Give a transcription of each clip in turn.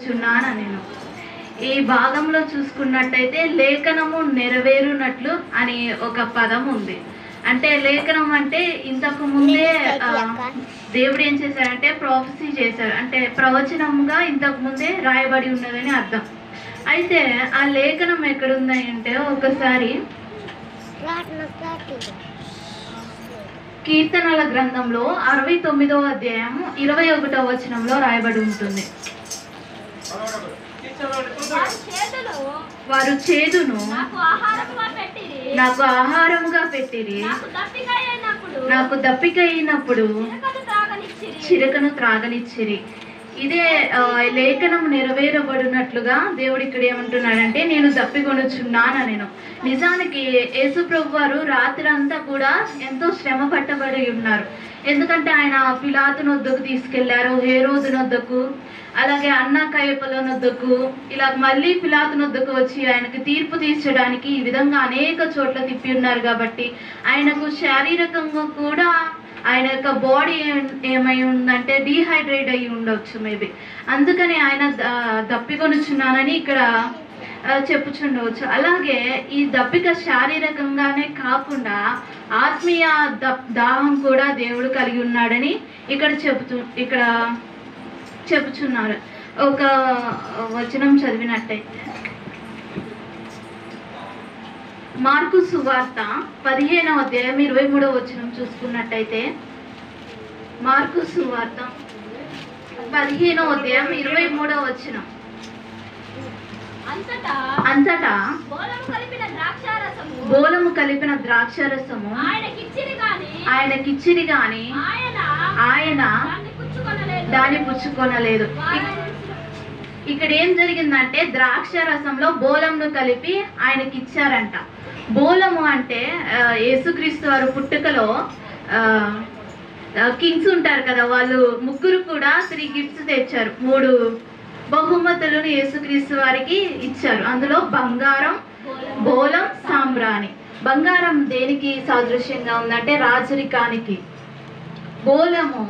చెప్పుచున్నాను నేను. ఈ భాగంలో చూసుకున్నట్టయితే లేఖనము నెరవేరునట్లు అని ఒక పదం ఉంది. అంటే లేఖనం అంటే ఇంతకు ముందే దేవుడు ఏం చేశాడంటే ప్రాఫెసీ చేశాడు, అంటే ప్రవచనంగా ఇంతకు ముందే రాయబడి ఉన్నదని అర్థం. అయితే ఆ లేఖనం ఎక్కడుంది అంటే ఒకసారి కీర్తనల గ్రంథంలో 69వ అధ్యాయం 21వ వచనంలో రాయబడి ఉంటుంది. వారు చేదును నాకు ఆహారముగా పెట్టిరి, నాకు దప్పిక అయినప్పుడు చిరకను త్రాగనిచ్చిరి. ఇదే లేఖనం నెరవేరబడినట్లుగా దేవుడు ఇక్కడ ఏమంటున్నాడంటే నేను దప్పికొనుచున్నాను నేను. నిజానికి యేసు ప్రభు వారు రాత్రి అంతా కూడా ఎంతో శ్రమ పట్టబడి ఉన్నారు. ఎందుకంటే ఆయన పిలాతుని వద్దకు తీసుకెళ్లారు, హేరోదుని వద్దకు, అలాగే అన్న కయపల వద్దకు, ఇలా మళ్ళీ పిలాతుని వద్దకు వచ్చి ఆయనకి తీర్పు తీర్చడానికి ఈ విధంగా అనేక చోట్ల తిప్పి ఉన్నారు. కాబట్టి ఆయనకు శారీరకంగా కూడా ఆయన యొక్క బాడీ ఏమై ఉందంటే డీహైడ్రేట్ అయ్యి ఉండవచ్చు మేబీ. అందుకని ఆయన దప్పికొనుచున్నానని ఇక్కడ చెప్పుచుండవచ్చు. అలాగే ఈ దప్పిక శారీరకంగానే కాకుండా ఆత్మీయ దాహం కూడా దేవుడు కలిగి ఉన్నాడని ఇక్కడ చెప్పుచున్నారు. ఒక వచనం చదివినట్టయితే మార్కు సువార్త 15వ అధ్యాయం 23వ వచనం చూసుకున్నట్టయితే మార్కు సువార్త 15వ అధ్యాయం 23వ వచనం అంతటా బోలము కలిపిన ద్రాక్షారసము ఆయనకిచ్చిరి గాని ఆయన దాన్ని పుచ్చుకొనలేదు. ఇక్కడ ఏం జరిగిందంటే ద్రాక్ష రసంలో బోలంను కలిపి ఆయనకి ఇచ్చారంట. బోలము అంటే యేసుక్రీస్తు వారు పుట్టుకలో కింగ్స్ ఉంటారు కదా, వాళ్ళు ముగ్గురు కూడా 3 గిఫ్ట్స్ తెచ్చారు. 3 బహుమతులను యేసుక్రీస్తు వారికి ఇచ్చారు. అందులో బంగారం, బోలం, సాంబ్రాణి. బంగారం దేనికి సాదృశ్యంగా ఉందంటే రాజరికానికి. బోలము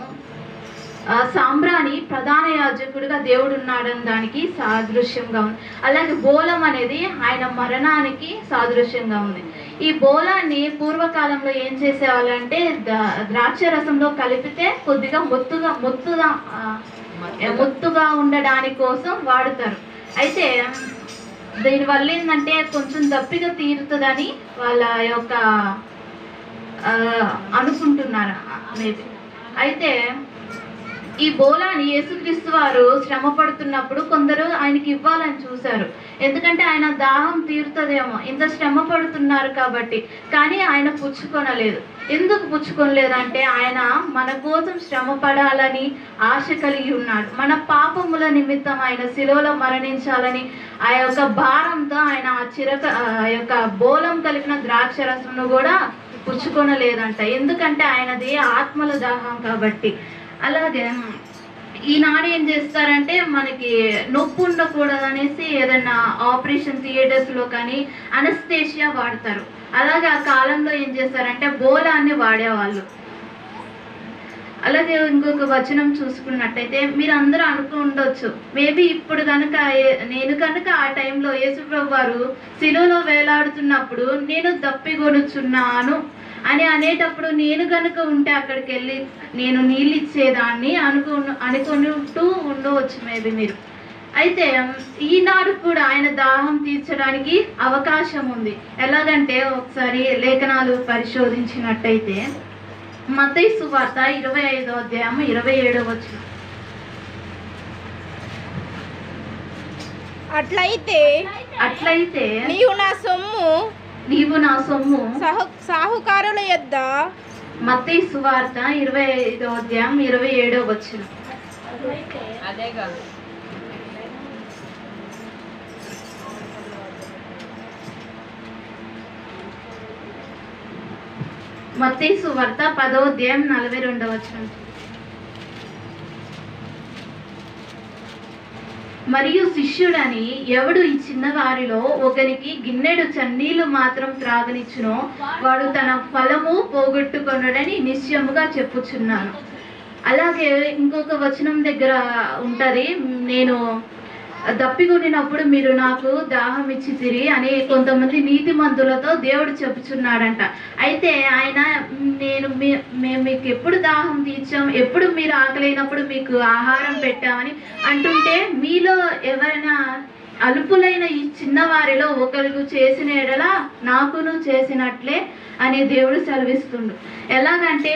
సాంబ్రాణి ప్రధాన యాజకుడిగా దేవుడు ఉన్నాడని దానికి సాదృశ్యంగా ఉంది. అలాగే బోలం అనేది ఆయన మరణానికి సాదృశ్యంగా ఉంది. ఈ బోలాన్ని పూర్వకాలంలో ఏం చేసేవాళ్ళంటే ద్రాక్ష రసంలో కలిపితే కొద్దిగా మొత్తుగా ఉండడానికి కోసం వాడుతారు. అయితే దీనివల్ల ఏంటంటే కొంచెం దప్పిగా తీరుతుందని వాళ్ళ యొక్క అనుకుంటున్నారు మేబీ. అయితే ఈ బోలాని యేసుక్రీస్తు వారు శ్రమ పడుతున్నప్పుడు కొందరు ఆయనకి ఇవ్వాలని చూశారు. ఎందుకంటే ఆయన దాహం తీరుతుందేమో, ఇంత శ్రమ పడుతున్నారు కాబట్టి. కానీ ఆయన పుచ్చుకొనలేదు. ఎందుకు పుచ్చుకొనలేదంటే ఆయన మన కోసం శ్రమ పడాలని ఆశ కలిగి ఉన్నాడు. మన పాపముల నిమిత్తం ఆయన శిలువలో మరణించాలని ఆ యొక్క భారంతో ఆయన ఆ యొక్క బోలం కలిపిన ద్రాక్ష రసమును కూడా పుచ్చుకొనలేదంట. ఎందుకంటే ఆయనది ఆత్మల దాహం కాబట్టి. అలాగే ఈనాడు ఏం చేస్తారంటే మనకి నొప్పి ఉండకూడదు అనేసి ఏదైనా ఆపరేషన్ థియేటర్స్లో కానీ అనస్థేషియా వాడతారు. అలాగే ఆ కాలంలో ఏం చేస్తారంటే బోలాన్ని వాడేవాళ్ళు. అలాగే ఇంకొక వచనం చూసుకున్నట్టయితే మీరు అందరూ ఉండొచ్చు మేబీ ఇప్పుడు కనుక నేను కనుక ఆ టైంలో యేసుప్రభు వారు శిలువలో వేలాడుతున్నప్పుడు నేను దప్పిగొనుచున్నాను అని అనేటప్పుడు నేను కనుక ఉంటే అక్కడికి వెళ్ళి నేను నీళ్ళు ఇచ్చేదాన్ని అనుకుంటూ ఉండవచ్చు మేబీ మీరు. అయితే ఈనాడు కూడా ఆయన దాహం తీర్చడానికి అవకాశం ఉంది. ఎలాగంటే ఒకసారి లేఖనాలు పరిశోధించినట్టయితే మత్తయి సువార్త 25వ అధ్యాయం 27వ వచనం. అట్లయితే నీవు నా సొమ్ము సాహుకారుల యొద్ద. మత్తయి సువార్త 25వ అధ్యాయం 27వ వచనం. మత్తయి సువార్త 10వ అధ్యాయం 42వ వచనం. మరియు శిష్యుడని ఎవడు ఈ చిన్న వారిలో ఒకరికి గిన్నెడు చన్నీళ్లు మాత్రం త్రాగనిచ్చునో వాడు తన ఫలము పోగొట్టుకొనుడని నిశ్చయముగా చెప్పుచున్నాను. అలాగే ఇంకొక వచనం దగ్గర ఉంటది, నేను దప్పికొనినప్పుడు మీరు నాకు దాహం ఇచ్చితిరి అని కొంతమంది నీతిమంతులతో దేవుడు చెప్పుచున్నాడంట. అయితే ఆయన మేము మీకు ఎప్పుడు దాహం తీర్చాం, ఎప్పుడు మీరు ఆకలైనప్పుడు మీకు ఆహారం పెట్టామని అంటుంటే, మీలో ఎవరైనా అల్పులైన ఈ చిన్నవారిలో ఒకరికి చేసిన ఎడల నాకును చేసినట్లే అని దేవుడు సెలవిస్తుండు. ఎలాగంటే